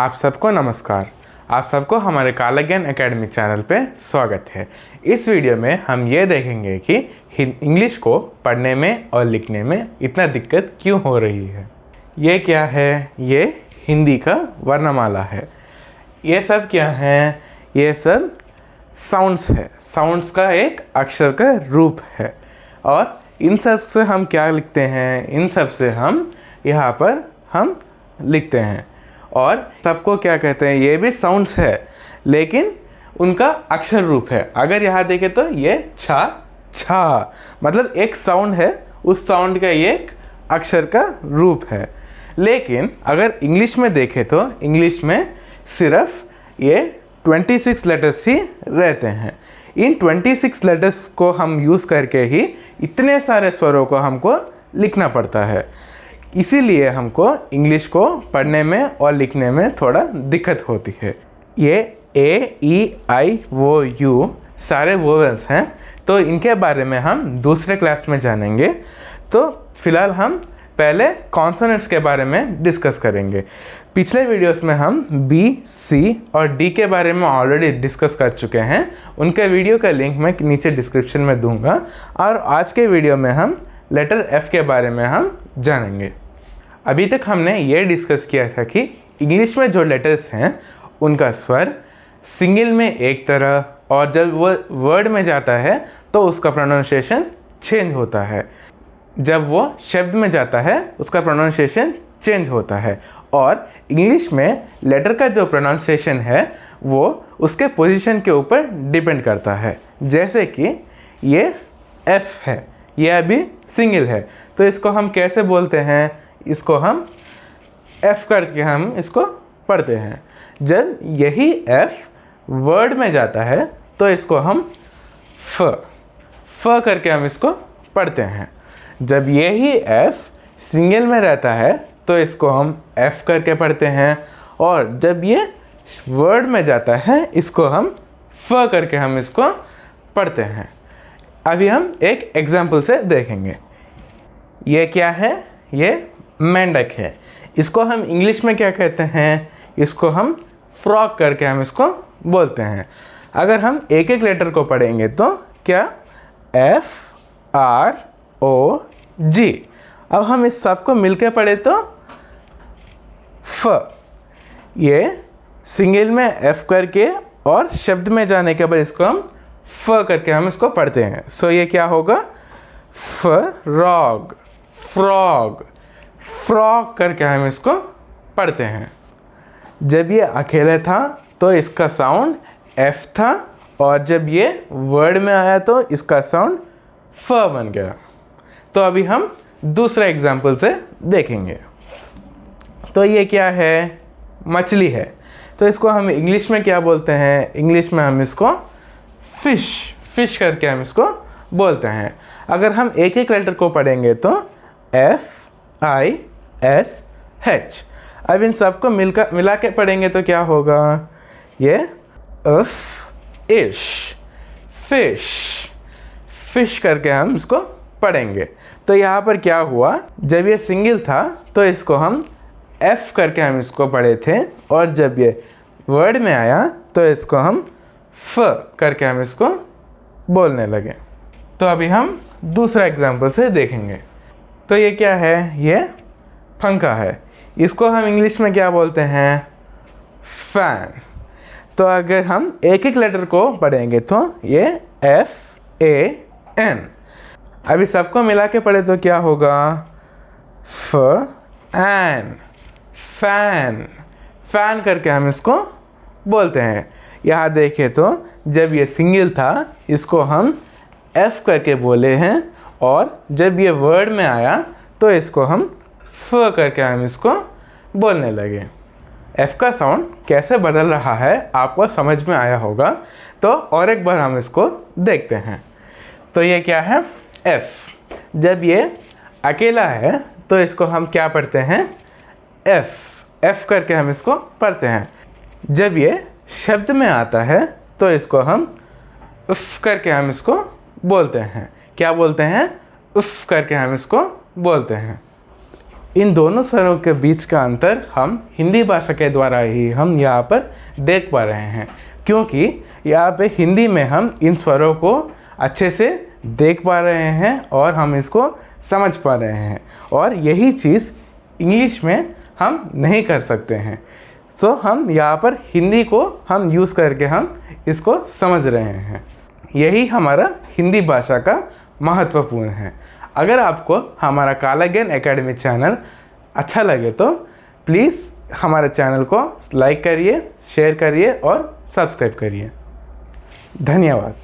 आप सबको नमस्कार। आप सबको हमारे काला ज्ञान एकेडमी चैनल पे स्वागत है। इस वीडियो में हम ये देखेंगे कि इंग्लिश को पढ़ने में और लिखने में इतना दिक्कत क्यों हो रही है। ये क्या है? ये हिंदी का वर्णमाला है। ये सब क्या है? ये सब साउंड्स है। साउंड्स का एक अक्षर का रूप है और इन सब से हम क्या लिखते हैं? इन सब से हम यहाँ पर हम लिखते हैं और सबको क्या कहते हैं? ये भी साउंड्स है लेकिन उनका अक्षर रूप है। अगर यहाँ देखें तो ये छा मतलब एक साउंड है, उस साउंड का ये एक अक्षर का रूप है। लेकिन अगर इंग्लिश में देखें तो इंग्लिश में सिर्फ ये 26 लेटर्स ही रहते हैं। इन 26 लेटर्स को हम यूज़ करके ही इतने सारे स्वरों को हमको लिखना पड़ता है। इसीलिए हमको इंग्लिश को पढ़ने में और लिखने में थोड़ा दिक्कत होती है। ये ए, ई, आई, ओ, यू सारे वोवेल्स हैं, तो इनके बारे में हम दूसरे क्लास में जानेंगे। तो फिलहाल हम पहले कॉन्सोनेंट्स के बारे में डिस्कस करेंगे। पिछले वीडियोस में हम बी, सी और डी के बारे में ऑलरेडी डिस्कस कर चुके हैं। उनके वीडियो का लिंक मैं नीचे डिस्क्रिप्शन में दूंगा। और आज के वीडियो में हम लेटर एफ के बारे में हम जानेंगे। अभी तक हमने ये डिस्कस किया था कि इंग्लिश में जो लेटर्स हैं उनका स्वर सिंगल में एक तरह, और जब वो वर्ड में जाता है तो उसका प्रोनाउंसिएशन चेंज होता है। जब वो शब्द में जाता है उसका प्रोनाउंसिएशन चेंज होता है। और इंग्लिश में लेटर का जो प्रोनाउंसिएशन है वो उसके पोजीशन के ऊपर डिपेंड करता है। जैसे कि ये एफ है, ये अभी सिंगल है, तो इसको हम कैसे बोलते हैं? इसको हम एफ करके हम इसको पढ़ते हैं। जब यही एफ वर्ड में जाता है तो इसको हम फ करके हम इसको पढ़ते हैं। जब यही एफ सिंगल में रहता है तो इसको हम एफ करके पढ़ते हैं, और जब ये वर्ड में जाता है इसको हम फ करके हम इसको पढ़ते हैं। अभी हम एक एग्जाम्पल से देखेंगे। ये क्या है? ये मेंढक है। इसको हम इंग्लिश में क्या कहते हैं? इसको हम फ्रॉग करके हम इसको बोलते हैं। अगर हम एक एक लेटर को पढ़ेंगे तो क्या? एफ, आर, ओ, जी। अब हम इस सब को मिलके पढ़े तो फ। ये सिंगल में एफ करके और शब्द में जाने के बाद इसको हम फ करके हम इसको पढ़ते हैं। सो ये क्या होगा? फ्रॉग, फ्रॉग, फ्रॉग करके हम इसको पढ़ते हैं। जब ये अकेले था तो इसका साउंड एफ था, और जब ये वर्ड में आया तो इसका साउंड फ बन गया। तो अभी हम दूसरा एग्जाम्पल से देखेंगे। तो ये क्या है? मछली है। तो इसको हम इंग्लिश में क्या बोलते हैं? इंग्लिश में हम इसको फिश करके हम इसको बोलते हैं। अगर हम एक एक लेटर को पढ़ेंगे तो एफ, आई, एस, एच। अब इन सबको मिला के पढ़ेंगे तो क्या होगा? ये इश, फिश करके हम इसको पढ़ेंगे। तो यहाँ पर क्या हुआ? जब ये सिंगल था तो इसको हम एफ करके हम इसको पढ़े थे, और जब ये वर्ड में आया तो इसको हम फ करके हम इसको बोलने लगे। तो अभी हम दूसरा एग्जाम्पल से देखेंगे। तो ये क्या है? ये पंखा है। इसको हम इंग्लिश में क्या बोलते हैं? फैन। तो अगर हम एक एक लेटर को पढ़ेंगे तो ये एफ, ए, एन। अभी सबको मिला के पढ़े तो क्या होगा? फ, एन, फैन, फैन करके हम इसको बोलते हैं। यहाँ देखें तो जब ये सिंगल था इसको हम एफ करके बोले हैं, और जब ये वर्ड में आया तो इसको हम फ करके हम इसको बोलने लगे। एफ का साउंड कैसे बदल रहा है आपको समझ में आया होगा। तो और एक बार हम इसको देखते हैं। तो ये क्या है? एफ। जब ये अकेला है तो इसको हम क्या पढ़ते हैं? एफ करके हम इसको पढ़ते हैं। जब ये शब्द में आता है तो इसको हम उफ करके हम इसको बोलते हैं। क्या बोलते हैं? उफ करके हम इसको बोलते हैं। इन दोनों स्वरों के बीच का अंतर हम हिंदी भाषा के द्वारा ही हम यहाँ पर देख पा रहे हैं, क्योंकि यहाँ पे हिंदी में हम इन स्वरों को अच्छे से देख पा रहे हैं और हम इसको समझ पा रहे हैं, और यही चीज़ इंग्लिश में हम नहीं कर सकते हैं। सो हम यहाँ पर हिंदी को हम यूज़ करके हम इसको समझ रहे हैं। यही हमारा हिंदी भाषा का महत्वपूर्ण है। अगर आपको हमारा काला ज्ञान एकेडमी चैनल अच्छा लगे तो प्लीज़ हमारे चैनल को लाइक करिए, शेयर करिए और सब्सक्राइब करिए। धन्यवाद।